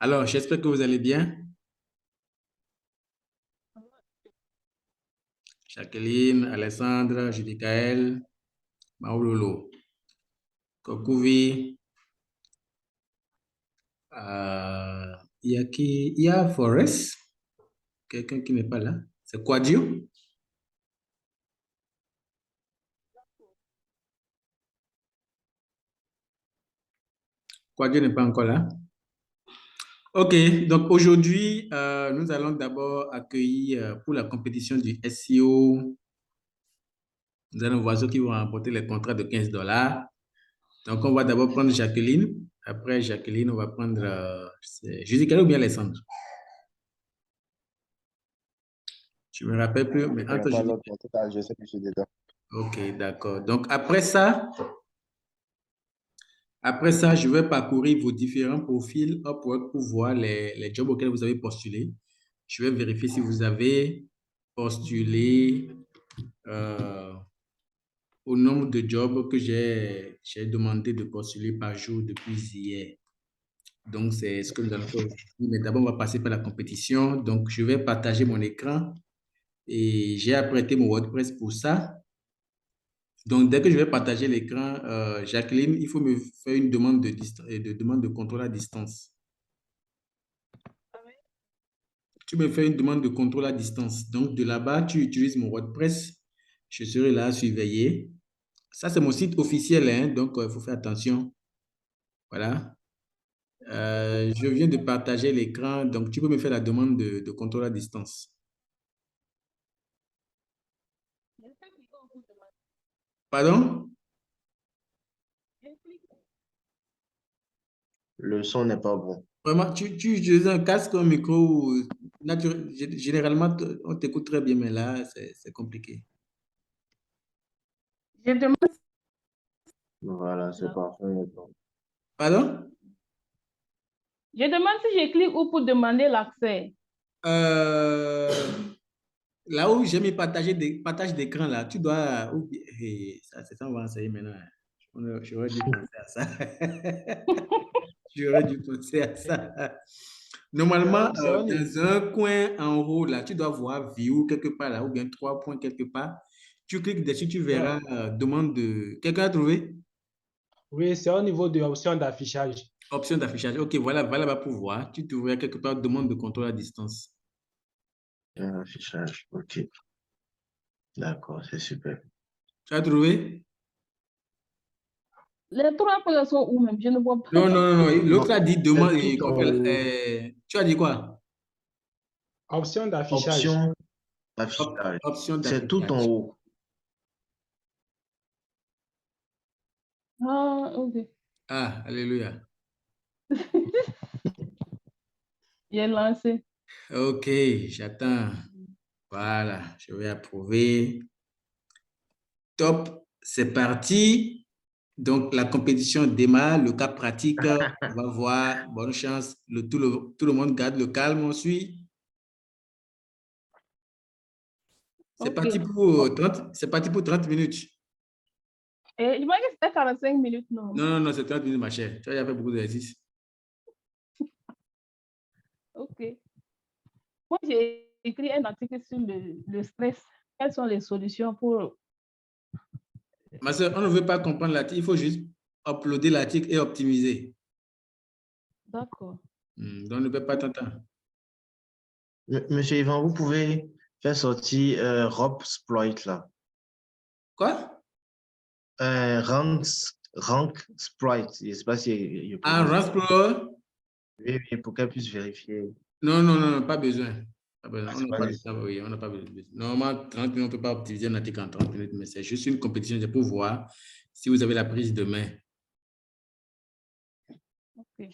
Alors, j'espère que vous allez bien. Jacqueline, Alessandra, Judicaël, Maulolo, Kokouvi. Il y a qui? Il y a Forrest, quelqu'un qui n'est pas là. C'est Quadio? Quadio n'est pas encore là. OK, donc aujourd'hui, nous allons d'abord accueillir pour la compétition du SEO. Nous allons voir ceux qui vont remporter les contrats de $15. Donc, on va d'abord prendre Jacqueline. Après Jacqueline, on va prendre Judicaël ou bien Alessandre? Je ne me rappelle plus, mais Je ne connais entre pas Judicaël. l'autre, mais en tout cas, je sais que je suis dedans. OK, d'accord. Donc, après ça, je vais parcourir vos différents profils Upwork pour voir les jobs auxquels vous avez postulé. Je vais vérifier si vous avez postulé euh, au nombre de jobs que j'ai demandé de postuler par jour depuis hier. Donc, c'est ce que nous allons faire aujourd'hui. Mais d'abord, on va passer par la compétition. Donc, je vais partager mon écran et j'ai apprêté mon WordPress pour ça. Donc, dès que je vais partager l'écran, Jacqueline, il faut me faire une demande de demande de contrôle à distance. Tu me fais une demande de contrôle à distance. Donc, de là-bas, tu utilises mon WordPress. Je serai là à surveiller. Ça, c'est mon site officiel, hein, donc il faut faire attention. Voilà. Je viens de partager l'écran, donc tu peux me faire la demande de contrôle à distance. Pardon? Le son n'est pas bon. Vraiment, tu utilises un casque, un micro, généralement, on t'écoute très bien, mais là, c'est compliqué. Je demande. Voilà, c'est parfait maintenant. Pardon? Je demande si je clique où pour demander l'accès. Euh, Là où j'ai mis partage d'écran, là, tu dois. Ça, c'est ça, on va enseigner maintenant, hein. J'aurais dû penser à ça. J'aurais dû penser à ça. Normalement, C'est au niveau. dans un coin en haut, là, tu dois voir View quelque part, là, ou bien 3 points quelque part. Tu cliques dessus, tu verras demande de. Quelqu'un a trouvé? Oui, c'est au niveau de l'option d'affichage. Option d'affichage. OK, voilà, va là-bas pour voir. Tu trouveras quelque part demande de contrôle à distance. Un affichage, ok. D'accord, c'est super. Tu as trouvé? Les trois couleurs sont où même? Je ne vois pas. Non, non, non, non. L'autre a dit demande. C'est tout en haut. Tu as dit quoi? Option d'affichage. Option d'affichage. Option C'est tout en d'affichage. haut. Ah, ok. Ah, alléluia. J'ai lancé. OK, j'attends. Voilà, je vais approuver. Top, c'est parti. Donc, la compétition démarre, le cas pratique, on va voir. Bonne chance. Tout le monde garde le calme, on suit. C'est Ok. parti pour 30, c'est parti pour 30 minutes. Et je croyais que c'était 45 minutes, non? Non, non, non, c'est 30 minutes, ma chère. Tu as déjà fait beaucoup d'exercices. Ok. Moi, j'ai écrit un article sur le stress. Quelles sont les solutions pour... Ma soeur, on ne veut pas comprendre l'article, il faut juste uploader l'article et optimiser. D'accord. Donc, ne perds pas ton temps. Monsieur Yvan, vous pouvez faire sortir Robsploit là. Quoi? Rank Sprite. Je ne sais pas si je Ah, prononce bien. Raspberry? Oui, oui, pour qu'elle puisse vérifier. Non, non, non, non, pas besoin. Pas besoin. Ah, On c'est n'a pas pas de nécessaire. temps, oui, on n'a pas besoin. Normalement, 30 minutes, on ne peut pas optimiser un article en 30 minutes, mais c'est juste une compétition, c'est pour voir si vous avez la prise de main. Ok.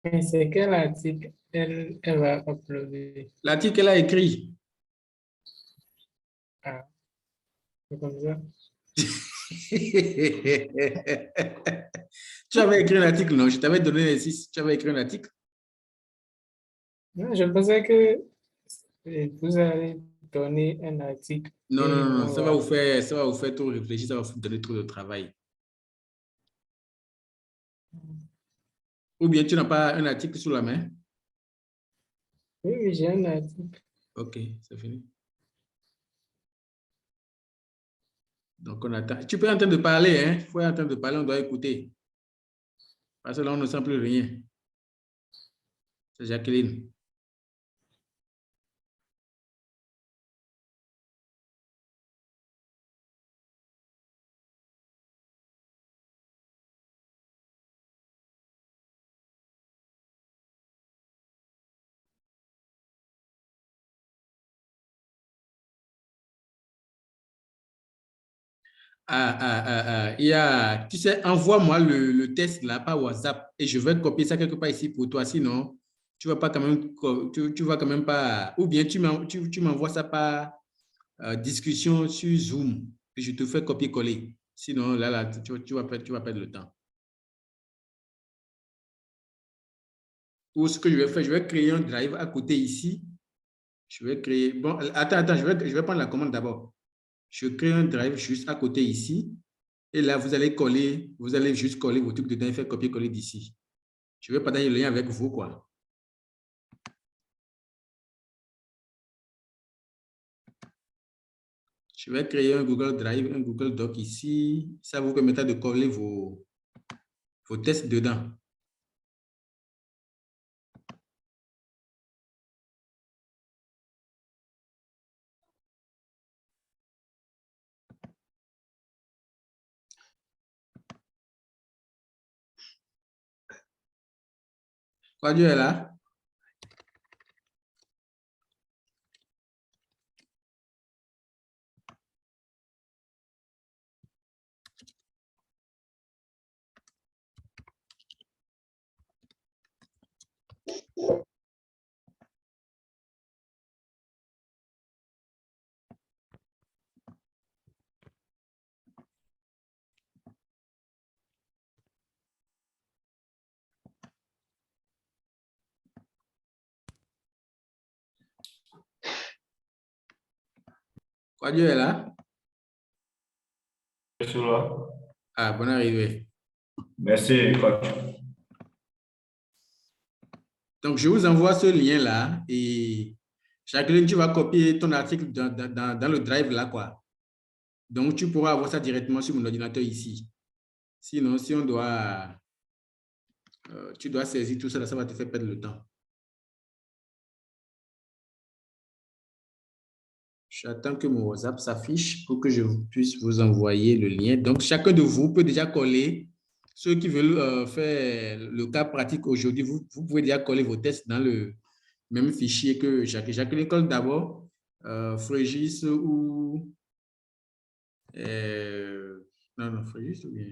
Mais c'est quel article elle va uploader? L'article qu'elle a écrit. Ah, c'est comme ça. Tu avais écrit un article, non? Je t'avais donné l'exercice. Tu avais écrit un article? Non, je pensais que vous allez donner un article Non, non, et non, non. on va... Ça va vous faire trop réfléchir, ça va vous donner trop de travail. Ou bien tu n'as pas un article sous la main? Oui, oui, j'ai un article. Ok, c'est fini. Donc, on attend. Tu peux être en train de parler, hein? Il faut être en train de parler, on doit écouter. Parce que là, on ne sent plus rien. C'est Jacqueline. Il y a, tu sais, envoie-moi le test là par WhatsApp et je vais copier ça quelque part ici pour toi. Sinon, tu vas pas quand même, tu vas quand même pas, ou bien tu m'envoies ça par discussion sur Zoom et je te fais copier-coller. Sinon, là, tu vas perdre le temps. Ou ce que je vais faire, je vais créer un drive à côté ici. Je vais créer, bon, attends, je vais prendre la commande d'abord. Je crée un drive juste à côté ici. Et là, vous allez coller, vous allez juste coller vos trucs dedans et faire copier-coller d'ici. Je vais partager le lien avec vous, quoi. Je vais créer un Google Drive, un Google Doc ici. Ça vous permettra de coller vos tests dedans. Quoi, Dieu est là? Quoi, Dieu est là? Je suis là. Ah, bonne arrivée. Merci, coach. Donc, je vous envoie ce lien-là et Jacqueline, tu vas copier ton article dans le drive là, quoi. Donc, tu pourras avoir ça directement sur mon ordinateur ici. Sinon, si on doit, tu dois saisir tout ça, là, ça va te faire perdre le temps. J'attends que mon WhatsApp s'affiche pour que je puisse vous envoyer le lien. Donc, chacun de vous peut déjà coller. Ceux qui veulent faire le cas pratique aujourd'hui, vous pouvez déjà coller vos tests dans le même fichier que Jacqueline. Jacqueline colle d'abord Frégis ou... non, Frégis ou bien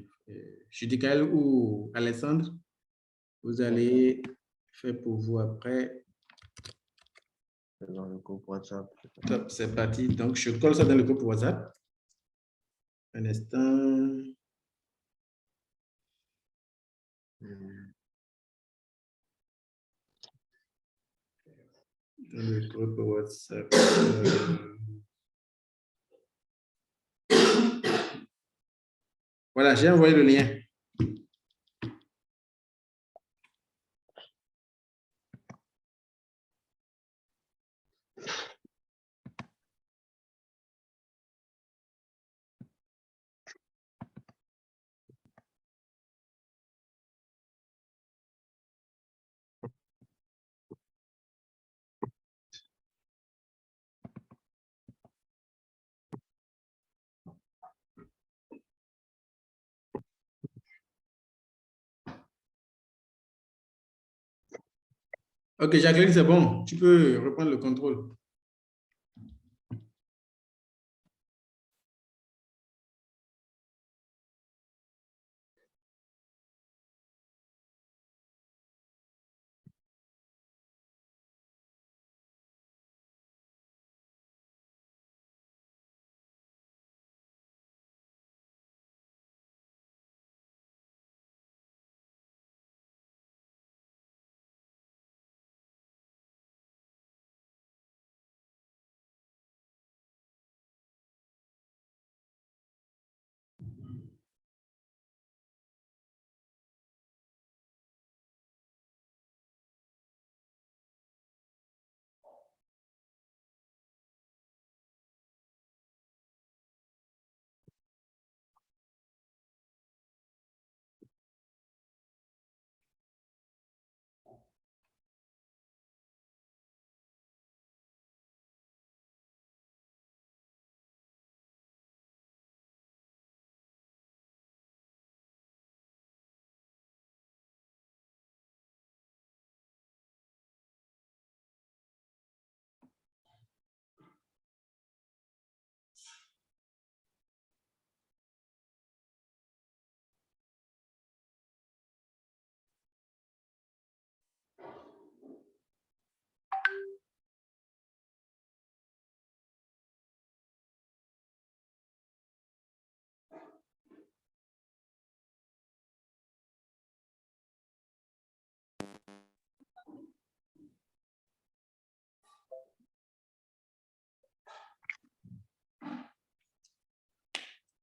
Judicaël ou Alexandre. Vous allez faire pour vous après. Dans le groupe WhatsApp. Top, c'est parti. Donc, je colle ça dans le groupe WhatsApp. Un instant. Dans le groupe WhatsApp. Voilà, j'ai envoyé le lien. Ok, Jacqueline, c'est bon. Tu peux reprendre le contrôle.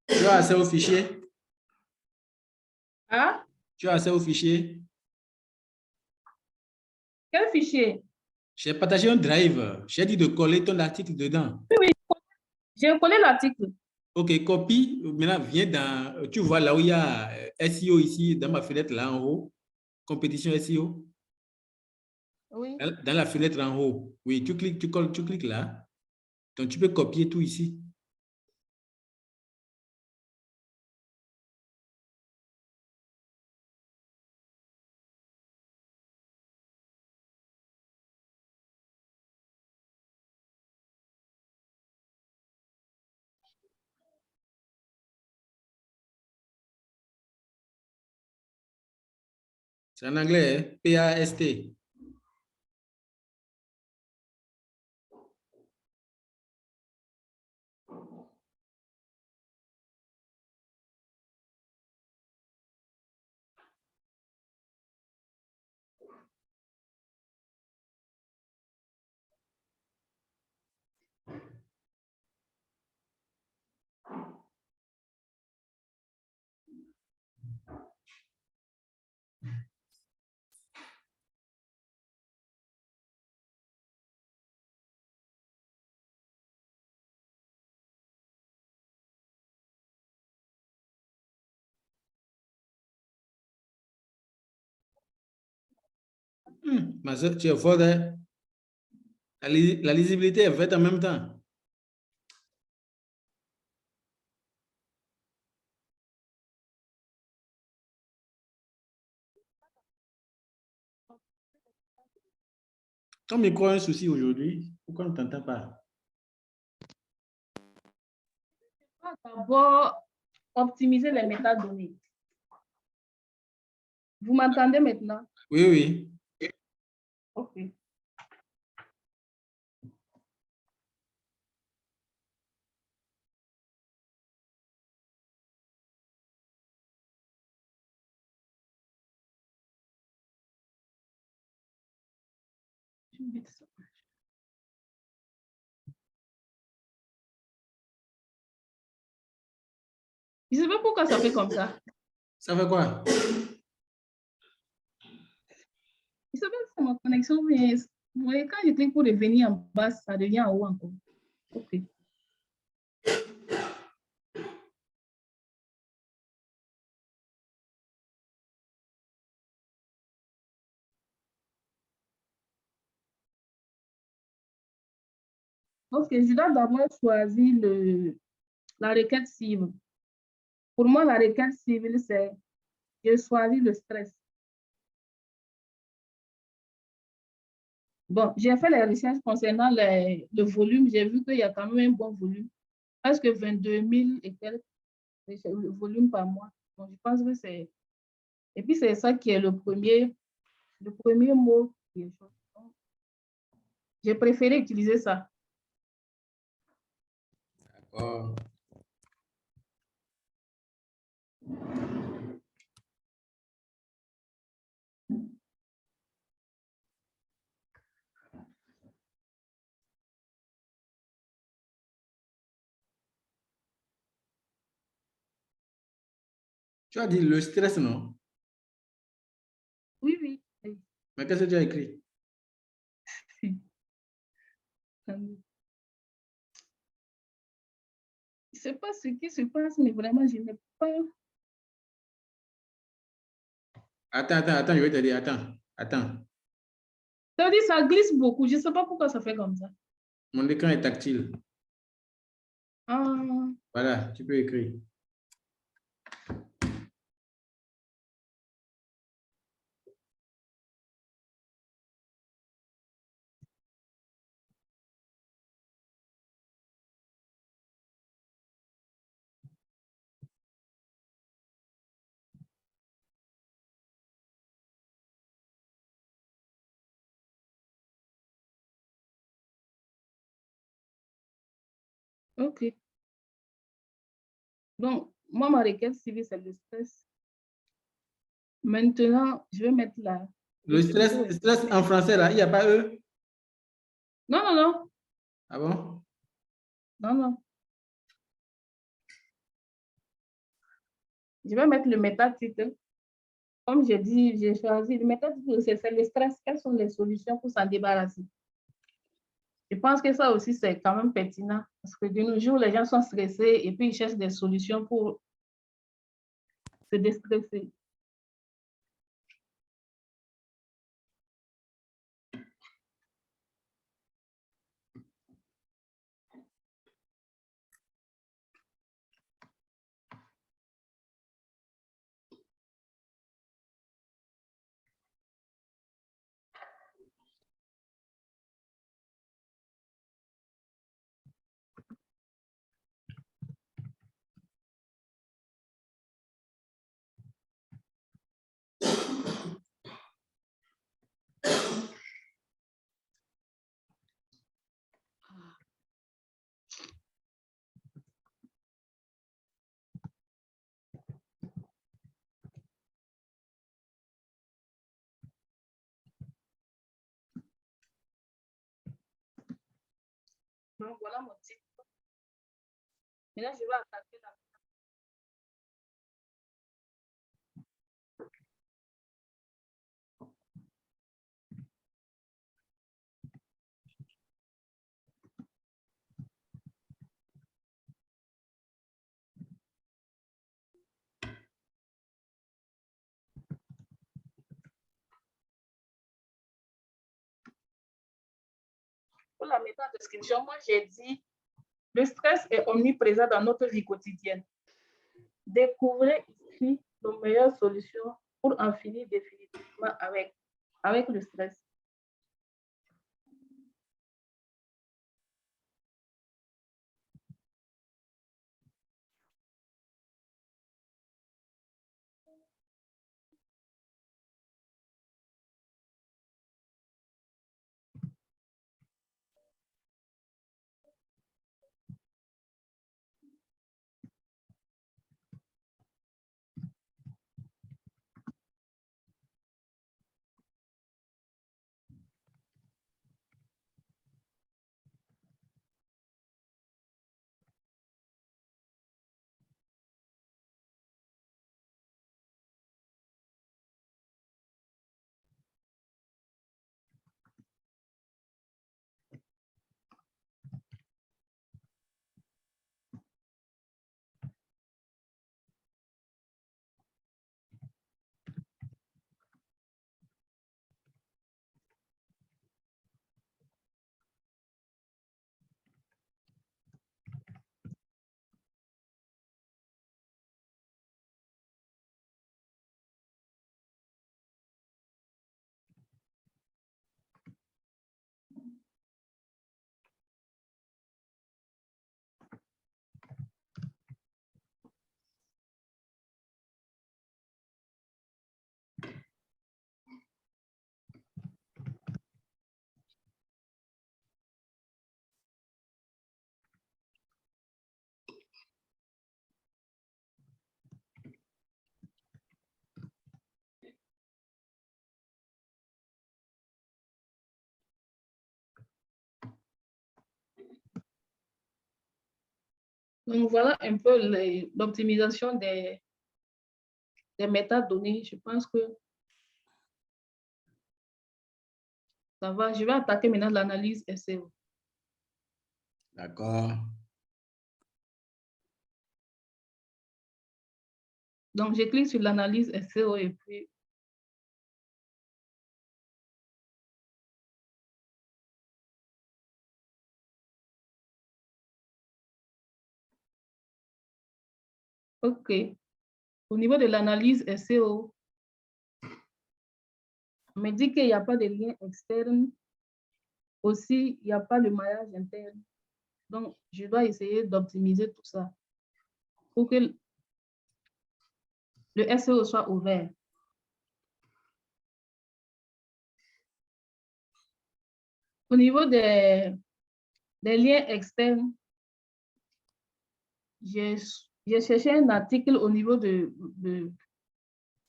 Tu as accès au fichier? Hein? Tu as accès au fichier? Quel fichier? J'ai partagé un drive. J'ai dit de coller ton article dedans. J'ai collé l'article. OK, copie. Maintenant, viens dans... Tu vois là où il y a SEO ici, dans ma fenêtre là en haut. Compétition SEO. Oui. Dans la fenêtre en haut. Oui, tu cliques, tu colles, tu cliques là. Donc, tu peux copier tout ici. C'est en anglais, hein? PAST. Ma soeur, tu es forte, hein? La lisibilité est faite en même temps. Ton micro a un souci aujourd'hui. Pourquoi on ne t'entend pas? D'abord, optimiser les métadonnées. Vous m'entendez maintenant? Oui, oui. OK. Je ne sais pas pourquoi ça fait comme ça. Ça fait quoi? Je ne sais pas si c'est ma connexion, mais vous voyez, quand je clique pour revenir en bas, ça devient en haut encore. OK. OK, je dois d'abord choisir la requête cible. Pour moi, la requête cible, c'est je choisis le stress. Bon, j'ai fait les recherches concernant le volume. J'ai vu qu'il y a quand même un bon volume. Presque 22 000 et quelques le volume par mois. Donc, je pense que c'est... Et puis, c'est ça qui est le premier mot qui est chaud. J'ai préféré utiliser ça. D'accord. Tu as dit le stress, non? Oui, oui. Oui. Mais qu'est-ce que tu as écrit? Je ne sais pas ce qui se passe, mais vraiment, je n'ai pas... Attends, je vais te dire, attends. Ça veut dire ça glisse beaucoup. Je ne sais pas pourquoi ça fait comme ça. Mon écran est tactile. Ah, Voilà, tu peux écrire. OK. Donc, moi, ma requête civile, c'est le stress. Maintenant, je vais mettre là. Le stress en français, là, il n'y a pas E? Non, non, non. Ah bon? Non, non. Je vais mettre le métatitre. Comme j'ai dit, j'ai choisi le métatitre, c'est le stress. Quelles sont les solutions pour s'en débarrasser? Je pense que ça aussi, c'est quand même pertinent. Parce que de nos jours, les gens sont stressés et puis ils cherchent des solutions pour se déstresser. Donc, voilà mon titre. Maintenant, je vais attaquer la... Pour la mettre en description, moi, j'ai dit, le stress est omniprésent dans notre vie quotidienne. Découvrez ici nos meilleures solutions pour en finir définitivement avec le stress. Donc, voilà un peu l'optimisation des métadonnées. Je pense que ça va. Je vais attaquer maintenant l'analyse SEO. D'accord. Donc, je clique sur l'analyse SEO et puis OK. Au niveau de l'analyse SEO, on me dit qu'il n'y a pas de lien externe. Aussi, il n'y a pas le maillage interne. Donc, je dois essayer d'optimiser tout ça pour que le SEO soit ouvert. Au niveau des liens externes, j'ai cherché un article au niveau de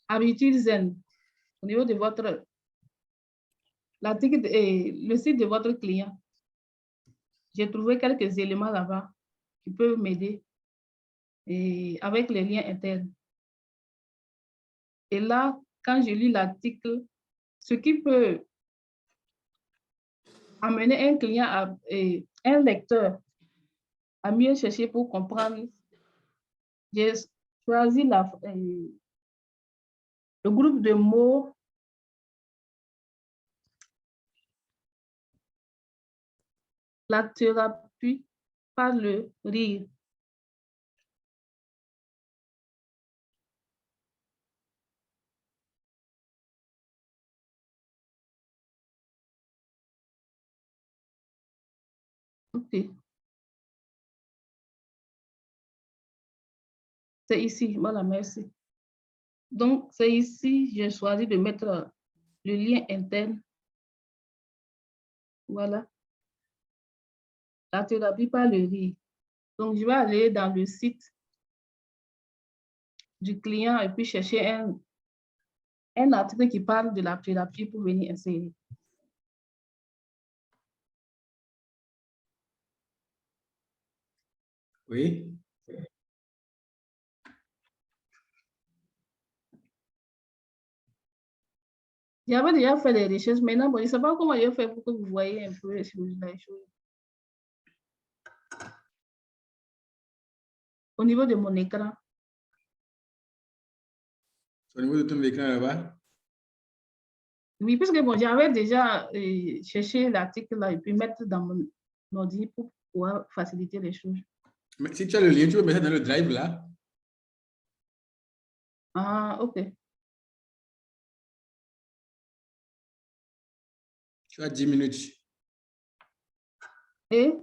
Habitudes Zen, au niveau de votre l'article et le site de votre client. J'ai trouvé quelques éléments là-bas qui peuvent m'aider et avec les liens internes. Et là, quand je lis l'article, ce qui peut amener un client, un lecteur à mieux chercher pour comprendre, j'ai choisi le groupe de mots la thérapie par le rire. OK. C'est ici. Voilà, merci. Donc, c'est ici, j'ai choisi de mettre le lien interne. Voilà. La thérapie par le rire. Donc, je vais aller dans le site du client et puis chercher un article qui parle de la thérapie pour venir insérer. Oui. J'avais déjà fait des recherches. Maintenant, bon, je ne sais pas comment je fais pour que vous voyez un peu les choses. Au niveau de mon écran. Au niveau de ton écran là-bas? Oui, puisque bon, j'avais déjà cherché l'article là et puis mettre dans mon ordi pour pouvoir faciliter les choses. Mais si tu as le lien, tu peux mettre ça dans le drive là. Ah, OK. Tu as 10 minutes. Et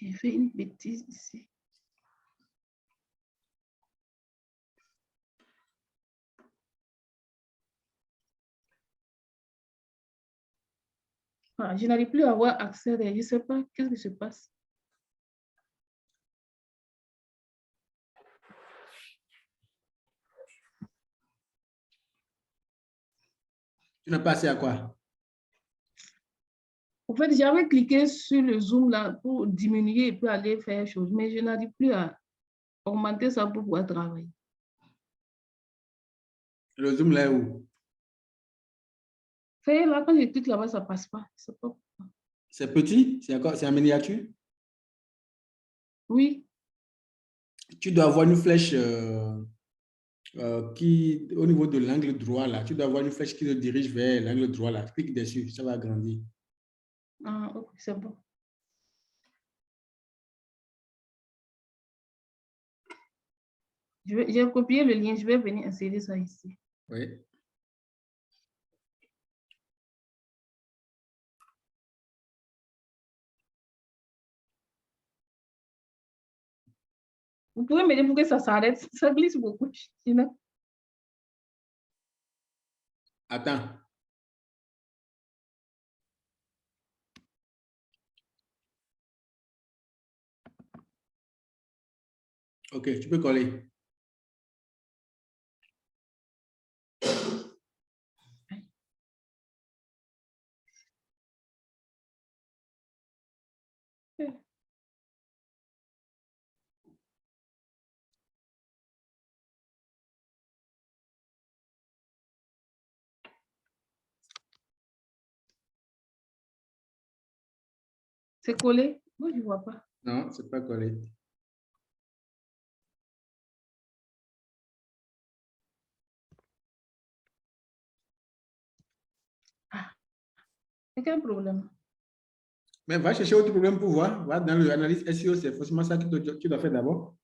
j'ai fait une bêtise ici. Ah, je n'arrive plus à avoir accès. Je ne sais pas qu'est-ce qui se passe. Tu n'as pas accès à quoi? En fait, j'avais cliqué sur le zoom là pour diminuer et puis aller faire chose, mais je n'arrive plus à augmenter ça pour pouvoir travailler. Le zoom là est où? C'est là, quand je clique là-bas, ça ne passe pas. C'est pas... C'est petit? C'est en miniature? Oui. Tu dois avoir une flèche qui, au niveau de l'angle droit là, tu dois avoir une flèche qui te dirige vers l'angle droit là. Clique dessus, ça va agrandir. Ah, OK, c'est bon. J'ai copié le lien, je vais venir insérer ça ici. Oui. Vous pouvez me dire pourquoi ça s'arrête? Ça glisse beaucoup. Sinon... Attends. OK, tu peux coller. C'est collé? Moi, je ne vois pas. Non, c'est pas collé. Ah, c'est quel problème? Mais va chercher autre problème pour voir. Va dans l'analyse SEO, c'est forcément ça que tu dois faire d'abord.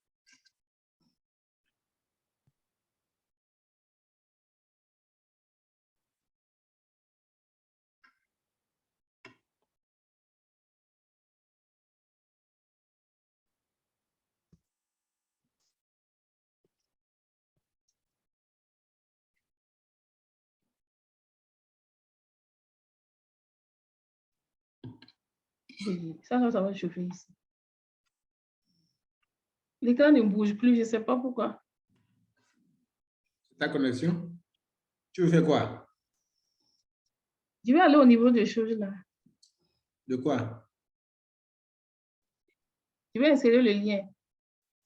Oui, ça va chauffer ici. L'écran ne bouge plus, je ne sais pas pourquoi. Ta connexion? Tu veux faire quoi? Je vais aller au niveau des choses là. De quoi? Je vais insérer le lien.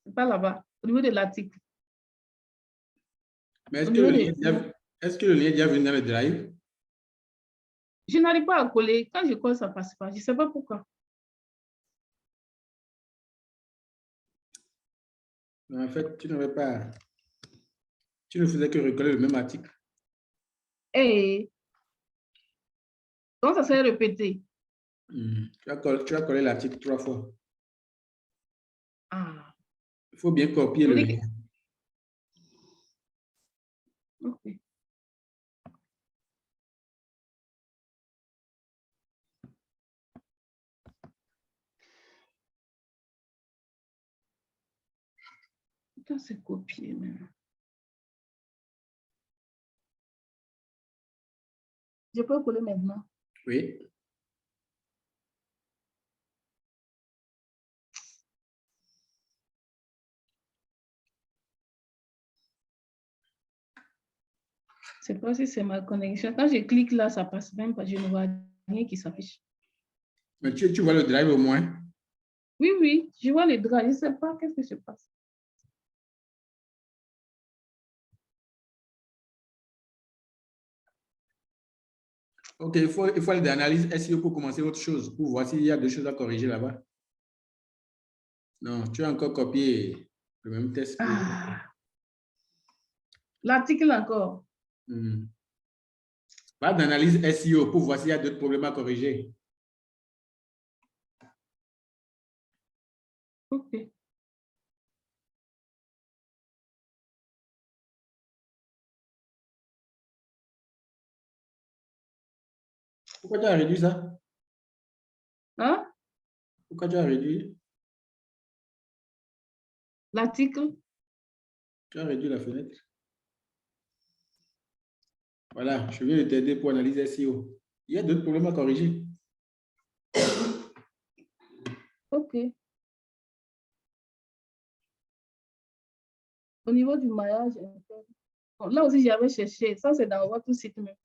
C'est pas là-bas, au niveau de l'article. Mais est-ce Au que le niveau lien est déjà venu dans le drive? Je n'arrive pas à coller. Quand je colle, ça ne passe pas. Je ne sais pas pourquoi. En fait, tu n'avais pas. Tu ne faisais que recoller le même article. Et donc, ça s'est répété. Tu as collé l'article 3 fois. Ah, Il faut bien copier le lien. ok. Putain, c'est copié même. Je peux coller maintenant. Oui. Je ne sais pas si c'est ma connexion. Quand je clique là, ça ne passe même pas. Je ne vois rien qui s'affiche. Mais tu vois le drive au moins? Oui, oui, je vois les draps. Je ne sais pas qu'est-ce qui se passe. Ok, il faut aller dans l'analyse SEO pour commencer autre chose, pour voir s'il y a deux choses à corriger là-bas. Non, tu as encore copié le même test. Ah. L'article encore. Va dans l'analyse SEO pour voir s'il y a d'autres problèmes à corriger. Ok. Pourquoi tu as réduit ça? Hein? Pourquoi tu as réduit? L'article? Tu as réduit la fenêtre. Voilà, je viens de t'aider pour analyser SEO. Il y a d'autres problèmes à corriger. Ok. Au niveau du maillage interne. Bon, là aussi, j'avais cherché. Ça, c'est dans votre site même.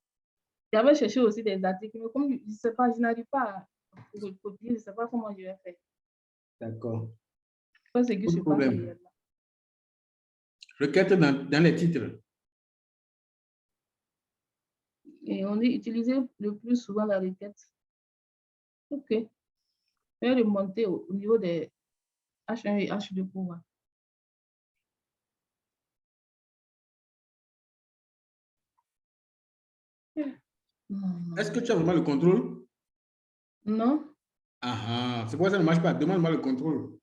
J'avais cherché aussi des articles, mais comme je ne sais pas, je n'arrive pas à copier, je ne sais pas comment je vais faire. D'accord. Ça, c'est que Pas je de passe problème. réellement. Requête dans les titres. Et on est utilisé le plus souvent la requête. Ok. Je vais remonter au niveau des H1 et H2 pour voir. Est-ce que tu as vraiment le contrôle? Non. Ah, c'est pourquoi ça ne marche pas. Demande-moi le contrôle.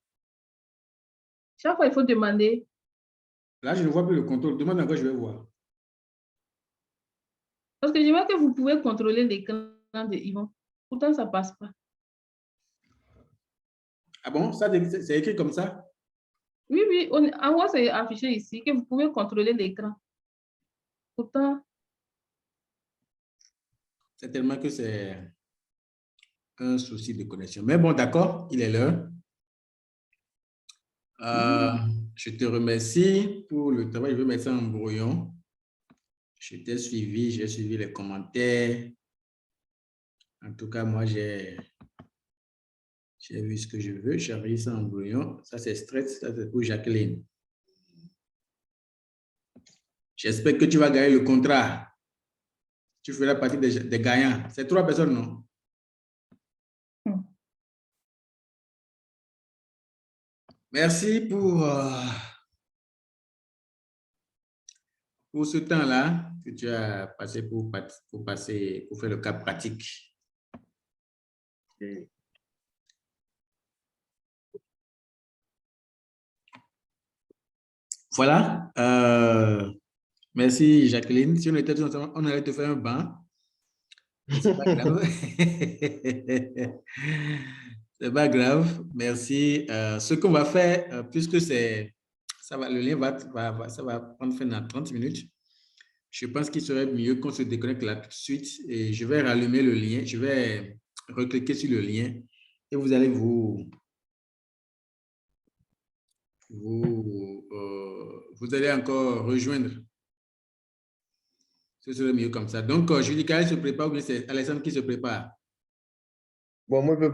Chaque fois, il faut demander. Là, je ne vois plus le contrôle. Demande encore, je vais voir. Parce que je vois que vous pouvez contrôler l'écran de Yvon. Pourtant, ça ne passe pas. Ah bon? Ça, c'est écrit comme ça? Oui, oui. En haut, c'est affiché ici que vous pouvez contrôler l'écran. Pourtant, C'est tellement que c'est un souci de connexion. Mais bon, d'accord, il est l'heure. Je te remercie pour le travail. Je vais mettre ça en brouillon. Je t'ai suivi, j'ai suivi les commentaires. En tout cas, moi, j'ai vu ce que je veux. J'ai mis ça en brouillon. Ça, c'est stress. Ça, c'est pour Jacqueline. J'espère que tu vas gagner le contrat. Tu feras partie des gagnants. C'est 3 personnes, non? Merci pour ce temps-là que tu as passé pour faire le cas pratique. Voilà. Merci, Jacqueline. Si on était tous ensemble, on allait te faire un banc. C'est pas grave. C'est pas grave. Merci. Ce qu'on va faire, puisque le lien ça va prendre fin dans 30 minutes. Je pense qu'il serait mieux qu'on se déconnecte là tout de suite et je vais rallumer le lien. Je vais recliquer sur le lien et vous allez vous allez encore rejoindre. Ce serait mieux comme ça. Donc, Julie Kay se prépare ou bien c'est Alexandre qui se prépare? Bon, moi, je peux